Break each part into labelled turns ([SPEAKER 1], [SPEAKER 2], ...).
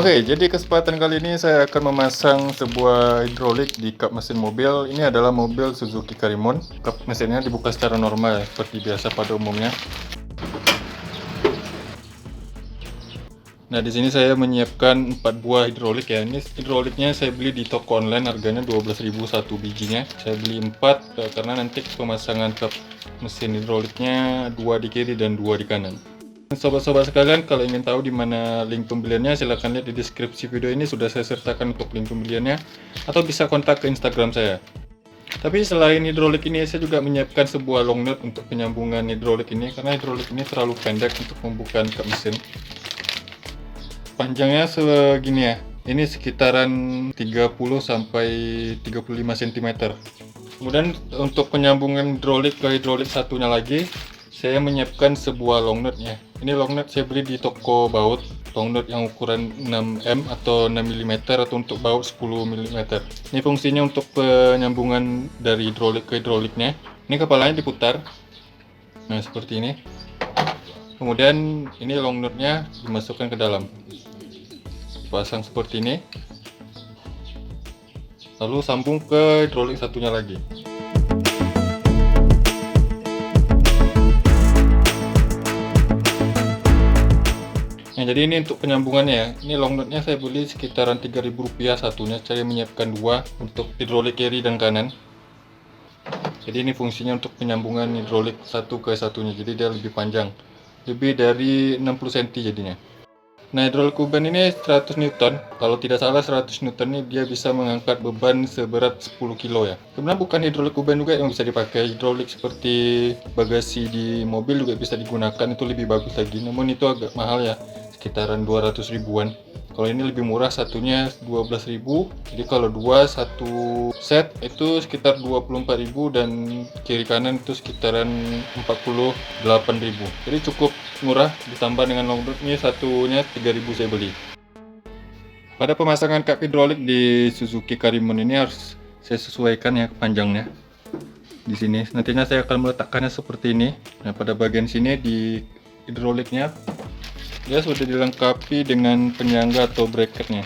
[SPEAKER 1] Oke, jadi kesempatan kali ini saya akan memasang sebuah hidrolik di kap mesin mobil. Ini adalah mobil Suzuki Karimun. Kap mesinnya dibuka secara normal seperti biasa pada umumnya. Nah, di sini saya menyiapkan 4 buah hidrolik ya. Ini hidroliknya saya beli di toko online, harganya 12.000 satu bijinya. Saya beli 4 karena nanti pemasangan kap mesin hidroliknya 2 di kiri dan 2 di kanan. Sobat-sobat sekalian, kalau ingin tahu di mana link pembeliannya, silahkan lihat di deskripsi video ini, sudah saya sertakan untuk link pembeliannya, atau bisa kontak ke Instagram saya. Tapi selain hidrolik ini, saya juga menyiapkan sebuah long nut untuk penyambungan hidrolik ini, karena hidrolik ini terlalu pendek untuk membuka kap mesin. Panjangnya segini ya, ini sekitaran 30 sampai 35 cm. Kemudian untuk penyambungan hidrolik ke hidrolik satunya lagi, saya menyiapkan sebuah long nut ya. Ini long nut saya beli di toko baut, long nut yang ukuran 6M atau 6 mm atau untuk baut 10 mm. Ini fungsinya untuk penyambungan dari hidrolik ke hidroliknya. Ini kepalanya diputar. Nah, seperti ini. Kemudian ini long nutnya dimasukkan ke dalam. Pasang seperti ini. Lalu sambung ke hidrolik satunya lagi. Nah, jadi ini untuk penyambungannya ya. Ini long nutnya saya beli sekitaran Rp3.000 satunya. Saya menyiapkan 2 untuk hidrolik kiri dan kanan. Jadi ini fungsinya untuk penyambungan hidrolik satu ke satunya. Jadi dia lebih panjang, lebih dari 60 cm jadinya. Nah, hidrolik kuban ini 100 Newton. Kalau tidak salah 100 Newton ini dia bisa mengangkat beban seberat 10 kilo ya. Sebenarnya bukan hidrolik kuban juga yang bisa dipakai. Hidrolik seperti bagasi di mobil juga bisa digunakan, itu lebih bagus lagi. Namun itu agak mahal ya, sekitaran 200 ribuan. Kalau ini lebih murah, satunya 12.000. Jadi kalau satu set itu sekitar 24.000 dan kiri kanan itu sekitaran 48.000. Jadi cukup murah, ditambah dengan long nut ini satunya 3.000 saya beli. Pada pemasangan kap hidrolik di Suzuki Karimun ini harus saya sesuaikan ya panjangnya. Di sini nantinya saya akan meletakkannya seperti ini. Nah, pada bagian sini di hidroliknya dia sudah dilengkapi dengan penyangga atau bracketnya.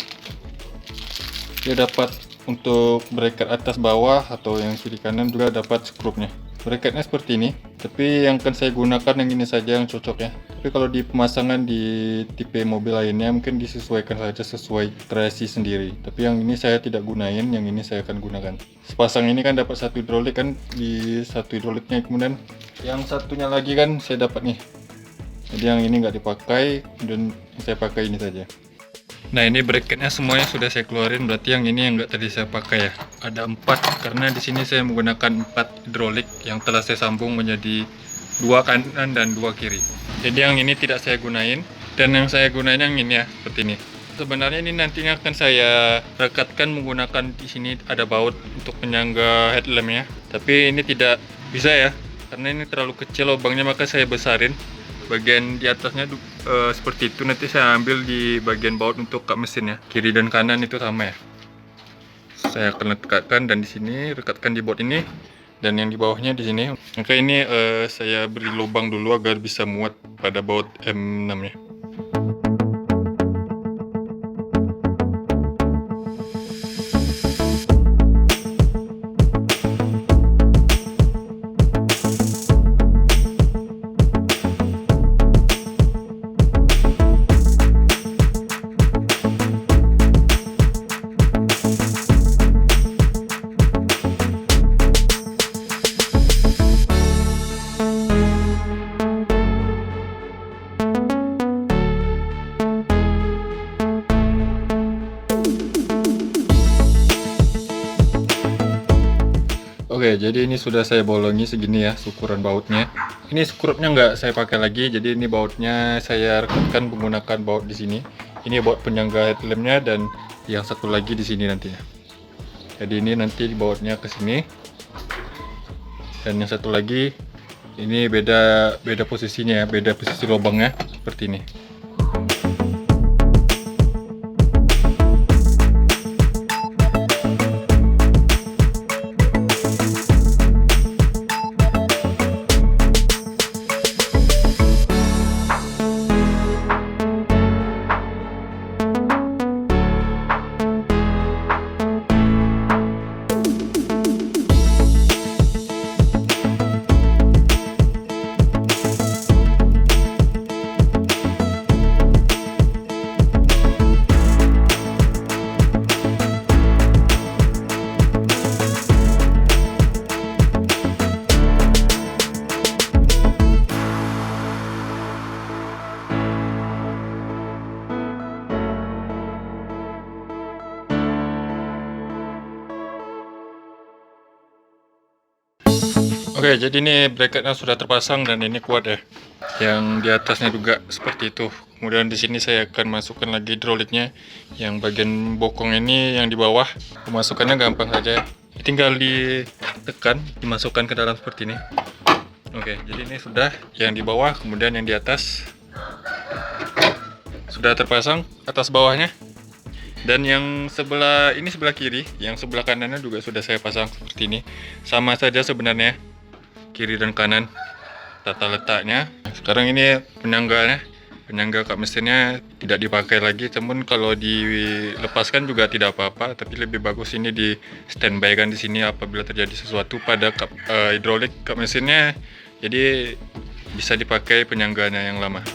[SPEAKER 1] Dia dapat untuk bracket atas bawah atau yang kiri kanan, juga dapat skrupnya. Bracketnya seperti ini, tapi yang akan saya gunakan yang ini saja yang cocok ya. Tapi kalau di pemasangan di tipe mobil lainnya mungkin disesuaikan saja sesuai trasi sendiri. Tapi yang ini saya tidak gunain, yang ini saya akan gunakan. Sepasang ini kan dapat satu hidrolik kan, di satu hidroliknya, kemudian yang satunya lagi kan saya dapat nih. Jadi yang ini nggak dipakai dan saya pakai ini saja. Nah, ini bracketnya semuanya sudah saya keluarin, berarti yang ini yang nggak tadi saya pakai ya. Ada 4 karena di sini saya menggunakan 4 hidrolik yang telah saya sambung menjadi 2 kanan dan 2 kiri. Jadi yang ini tidak saya gunain, dan yang saya gunain yang ini ya, seperti ini. Sebenarnya ini nantinya akan saya rekatkan menggunakan, di sini ada baut untuk penyangga headlampnya. Tapi ini tidak bisa ya, karena ini terlalu kecil lubangnya, maka saya besarin. Bagian di atasnya seperti itu, nanti saya ambil di bagian baut untuk kap mesin ya. Kiri dan kanan itu sama ya. Saya akan letakkan, dan di sini rekatkan di baut ini, dan yang di bawahnya di sini. Maka ini saya beri lubang dulu agar bisa muat pada baut M6 ya. Oke, jadi ini sudah saya bolongi segini ya ukuran bautnya. Ini skrupnya nggak saya pakai lagi, jadi ini bautnya saya rekatkan menggunakan baut di sini. Ini baut penyangga headlampnya, dan yang satu lagi di sini nantinya. Jadi ini nanti bautnya ke sini, dan yang satu lagi ini beda posisinya ya, beda posisi lubangnya seperti ini. Oke, jadi ini bracketnya sudah terpasang dan ini kuat ya. Yang di atasnya juga seperti itu. Kemudian di sini saya akan masukkan lagi hidroliknya. Yang bagian bokong ini yang di bawah. Pemasukannya gampang saja. Tinggal ditekan, dimasukkan ke dalam seperti ini. Oke, jadi ini sudah yang di bawah, kemudian yang di atas sudah terpasang atas bawahnya. Dan yang sebelah ini sebelah kiri, yang sebelah kanannya juga sudah saya pasang seperti ini. Sama saja sebenarnya, kiri dan kanan tata letaknya. Sekarang ini penyangga kap mesinnya tidak dipakai lagi, namun kalau dilepaskan juga tidak apa-apa, tapi lebih bagus ini di standby kan di sini apabila terjadi sesuatu pada hidrolik kap mesinnya, jadi bisa dipakai penyangganya yang lama.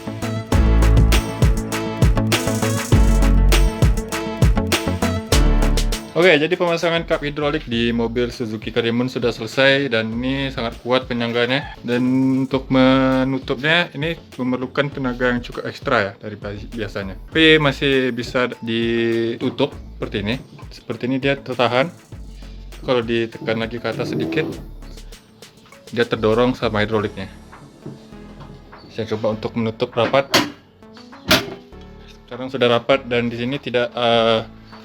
[SPEAKER 1] Oke, jadi pemasangan kap hidrolik di mobil Suzuki Karimun sudah selesai dan ini sangat kuat penyangganya. Dan untuk menutupnya ini memerlukan tenaga yang cukup ekstra ya dari biasanya. Tapi masih bisa ditutup seperti ini. Seperti ini dia tertahan. Kalau ditekan lagi ke atas sedikit, dia terdorong sama hidroliknya. Saya coba untuk menutup rapat. Sekarang sudah rapat dan di sini tidak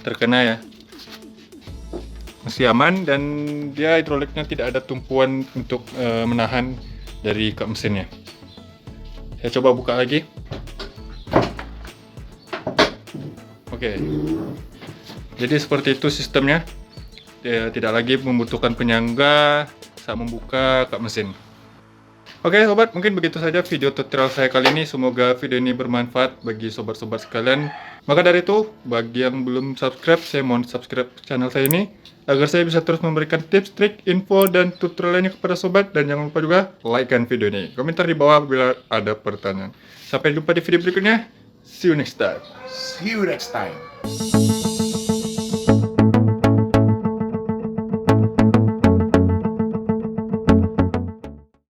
[SPEAKER 1] terkena ya. Masih aman dan dia hidroliknya tidak ada tumpuan untuk menahan dari kap mesinnya. Saya coba buka lagi. Oke. Jadi seperti itu sistemnya. Dia tidak lagi membutuhkan penyangga saat membuka kap mesin. Oke sobat, mungkin begitu saja video tutorial saya kali ini. Semoga video ini bermanfaat bagi sobat-sobat sekalian. Maka dari itu, bagi yang belum subscribe, saya mohon subscribe channel saya ini agar saya bisa terus memberikan tips, trik, info, dan tutorial lainnya kepada sobat. Dan jangan lupa juga like-kan video ini. Komentar di bawah bila ada pertanyaan. Sampai jumpa di video berikutnya. See you next time.
[SPEAKER 2] See you next time.